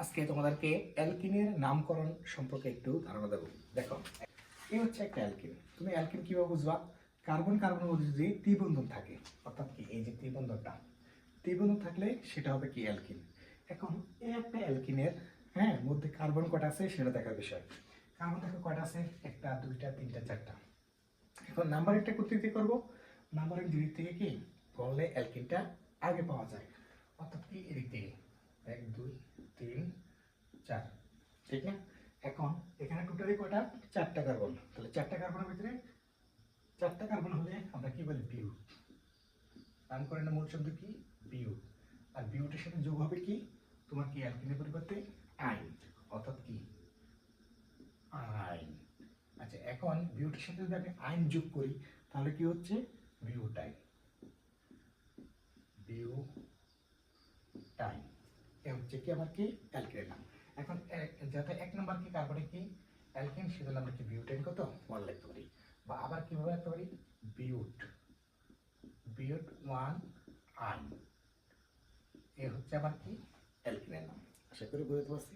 আজকে তোমাদেরকে অ্যালকিনের নামকরণ সম্পর্কে একটু ধারণা দেবো। দেখো, এই হচ্ছে একটা অ্যালকিন। তুমি অ্যালকিন কিভাবে বুঝবা? কার্বন কার্বনের মধ্যে যদি ত্রিবন্ধন থাকে, অর্থাৎ কি এই যে ত্রিবন্ধনটা, ত্রিবন্ধন থাকলে সেটা হবে কি অ্যালকিন। এখন এই একটা অ্যালকিনের মধ্যে কার্বন কয়টা আছে সেটা দেখার বিষয়। কার্বন দেখো কয়টা আছে, একটা দুইটা তিনটা চারটা। এখন নাম্বারিংটা কোথা থেকে করবো? নাম্বারিং দিক থেকে কি করলে অ্যালকিনটা আগে পাওয়া যায়, অর্থাৎ কি এদিক থেকে 1 2 3 4, ঠিক না? এখন এখানে টোটালি কয়টা? 4টা কার্বন। তাহলে 4টা কার্বনের ভিতরে 4টা কার্বন হলে আমরা কি বলি? বিউট। নামকরণের মূল শব্দ কি? বিউট। আর বিউটের সাথে যোগ হবে কি তোমার? কি অ্যালকিনের পরিবর্তে আইন, অর্থাৎ কি আইন। আচ্ছা, এখন বিউটের সাথে যদি আমি আইন যোগ করি তাহলে কি হচ্ছে? বিউটাইন। বিউটাইন এ হচ্ছে কি আমার কি অ্যালকিনের নাম। এখন যাতে 1 নাম্বার কি কার্বনে কি অ্যালকিন, সেজন্য আমরা কি বিউটাইন কত 1 লিখতে পারি, বা আবার কিভাবে লিখতে পারি? বিউট, বিউট 1 আইন। এ হচ্ছে আবার কি অ্যালকিনের নাম। আশা করি বুঝতে পারছি।